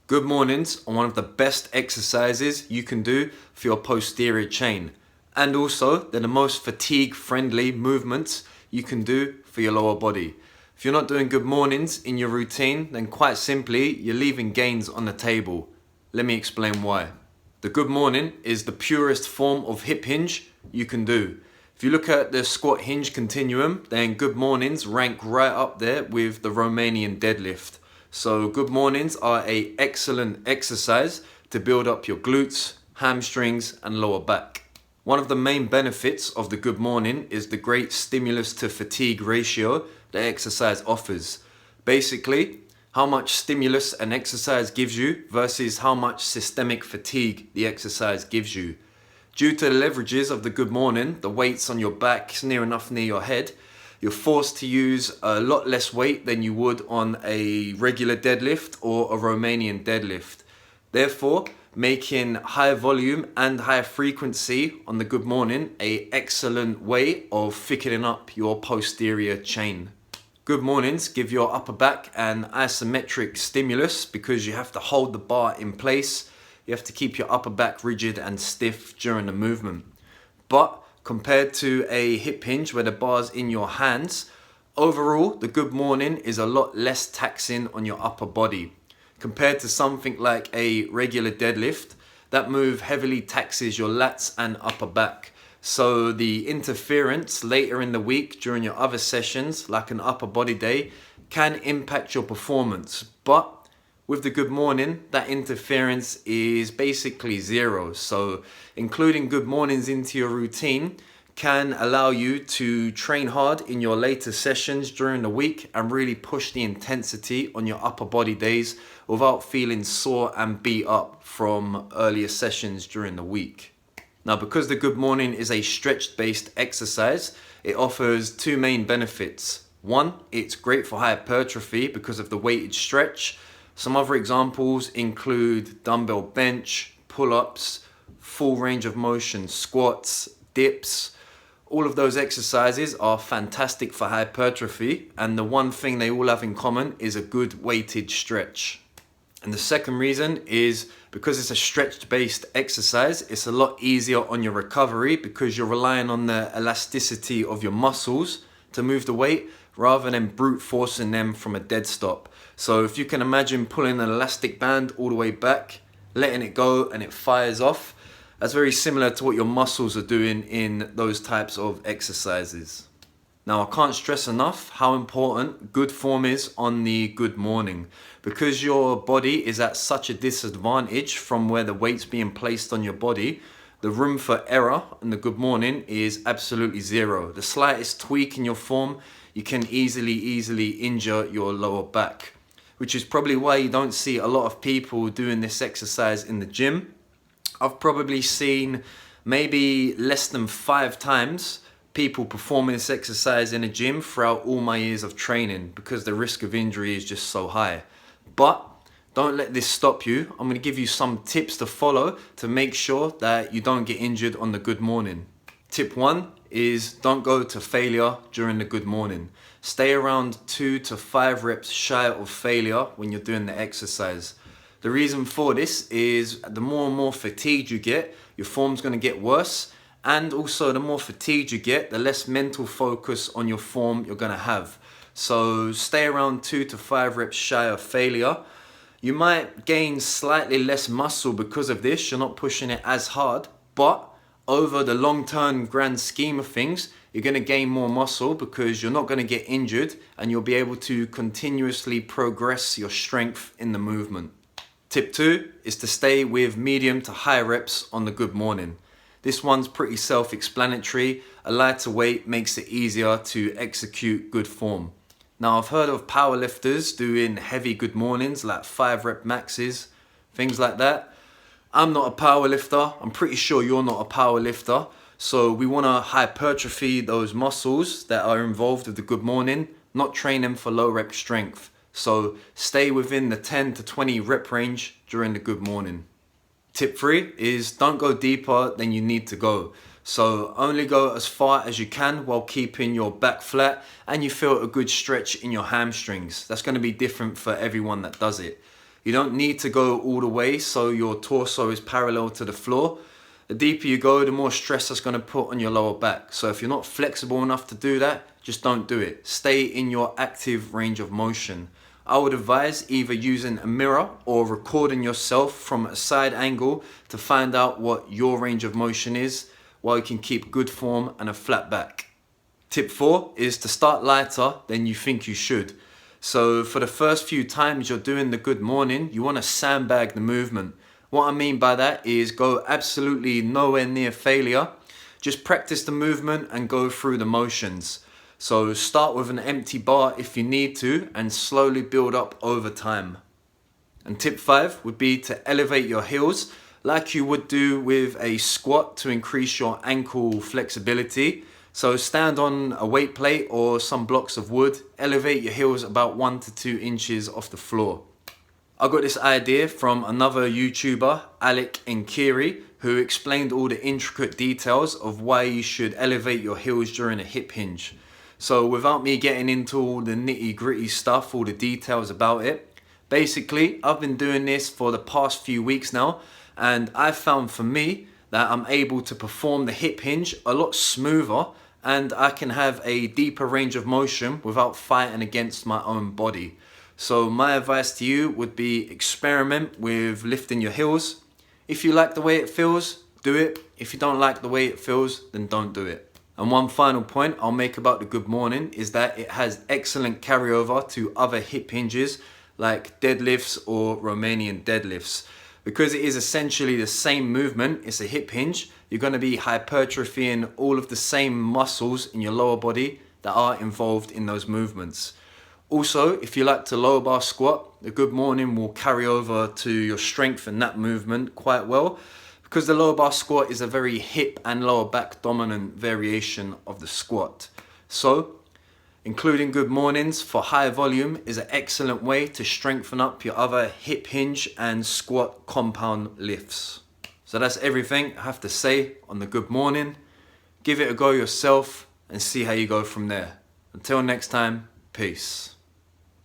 Good mornings are one of the best exercises you can do for your posterior chain. And also, they're the most fatigue-friendly movements you can do for your lower body. If you're not doing good mornings in your routine, then quite simply, you're leaving gains on the table. Let me explain why. The good morning is the purest form of hip hinge you can do. If you look at the squat hinge continuum, then good mornings rank right up there with the Romanian deadlift. So good mornings are an excellent exercise to build up your glutes, hamstrings and lower back. One of the main benefits of the good morning is the great stimulus to fatigue ratio the exercise offers. Basically, how much stimulus an exercise gives you versus how much systemic fatigue the exercise gives you. Due to the leverages of the good morning, the weight's on your back, near your head, you're forced to use a lot less weight than you would on a regular deadlift or a Romanian deadlift. Therefore, making high volume and high frequency on the good morning an excellent way of thickening up your posterior chain. Good mornings give your upper back an isometric stimulus because you have to hold the bar in place. You have to keep your upper back rigid and stiff during the movement. But compared to a hip hinge where the bar's in your hands, overall the good morning is a lot less taxing on your upper body. Compared to something like a regular deadlift, that move heavily taxes your lats and upper back. So the interference later in the week during your other sessions, like an upper body day, can impact your performance. But with the good morning, that interference is basically zero. So including good mornings into your routine can allow you to train hard in your later sessions during the week and really push the intensity on your upper body days without feeling sore and beat up from earlier sessions during the week. Now, because the good morning is a stretch-based exercise, it offers two main benefits. One, it's great for hypertrophy because of the weighted stretch. Some other examples include dumbbell bench, pull-ups, full range of motion squats, dips. All of those exercises are fantastic for hypertrophy, and the one thing they all have in common is a good weighted stretch. And the second reason is because it's a stretch-based exercise, it's a lot easier on your recovery because you're relying on the elasticity of your muscles to move the weight rather than brute forcing them from a dead stop. So if you can imagine pulling an elastic band all the way back, letting it go and it fires off, that's very similar to what your muscles are doing in those types of exercises. Now, I can't stress enough how important good form is on the good morning. Because your body is at such a disadvantage from where the weight's being placed on your body, the room for error in the good morning is absolutely zero. The slightest tweak in your form, you can easily injure your lower back, which is probably why you don't see a lot of people doing this exercise in the gym. I've probably seen maybe less than 5 times people performing this exercise in a gym throughout all my years of training because the risk of injury is just so high. But don't let this stop you. I'm going to give you some tips to follow to make sure that you don't get injured on the good morning. Tip 1 is don't go to failure during the good morning. Stay around 2 to 5 reps shy of failure when you're doing the exercise. The reason for this is the more and more fatigued you get, your form's going to get worse. And also the more fatigued you get, the less mental focus on your form you're going to have. So stay around 2 to 5 reps shy of failure. You might gain slightly less muscle because of this. You're not pushing it as hard, but over the long-term grand scheme of things, you're going to gain more muscle because you're not going to get injured and you'll be able to continuously progress your strength in the movement. Tip 2 is to stay with medium to high reps on the good morning. This one's pretty self-explanatory. A lighter weight makes it easier to execute good form. Now, I've heard of powerlifters doing heavy good mornings like 5 rep maxes, things like that. I'm not a powerlifter. I'm pretty sure you're not a powerlifter. So we want to hypertrophy those muscles that are involved with the good morning, not train them for low rep strength. So stay within the 10 to 20 rep range during the good morning. Tip 3 is don't go deeper than you need to go. So only go as far as you can while keeping your back flat and you feel a good stretch in your hamstrings. That's going to be different for everyone that does it. You don't need to go all the way so your torso is parallel to the floor. The deeper you go, the more stress that's going to put on your lower back. So if you're not flexible enough to do that, just don't do it. Stay in your active range of motion. I would advise either using a mirror or recording yourself from a side angle to find out what your range of motion is while you can keep good form and a flat back. Tip 4 is to start lighter than you think you should. So for the first few times you're doing the good morning, you want to sandbag the movement. What I mean by that is go absolutely nowhere near failure. Just practice the movement and go through the motions. So start with an empty bar if you need to and slowly build up over time. And tip 5 would be to elevate your heels like you would do with a squat to increase your ankle flexibility. So stand on a weight plate or some blocks of wood, elevate your heels about 1 to 2 inches off the floor. I got this idea from another YouTuber, Alec Nkiri, who explained all the intricate details of why you should elevate your heels during a hip hinge. So without me getting into all the nitty gritty stuff, all the details about it, basically I've been doing this for the past few weeks now, and I've found for me that I'm able to perform the hip hinge a lot smoother and I can have a deeper range of motion without fighting against my own body. So my advice to you would be experiment with lifting your heels. If you like the way it feels, do it. If you don't like the way it feels, then don't do it. And one final point I'll make about the good morning is that it has excellent carryover to other hip hinges like deadlifts or Romanian deadlifts. Because it is essentially the same movement, it's a hip hinge, you're going to be hypertrophying all of the same muscles in your lower body that are involved in those movements. Also, if you like to lower bar squat, the good morning will carry over to your strength in that movement quite well, because the lower bar squat is a very hip and lower back dominant variation of the squat. So, including good mornings for high volume is an excellent way to strengthen up your other hip hinge and squat compound lifts. So that's everything I have to say on the good morning. Give it a go yourself and see how you go from there. Until next time, peace.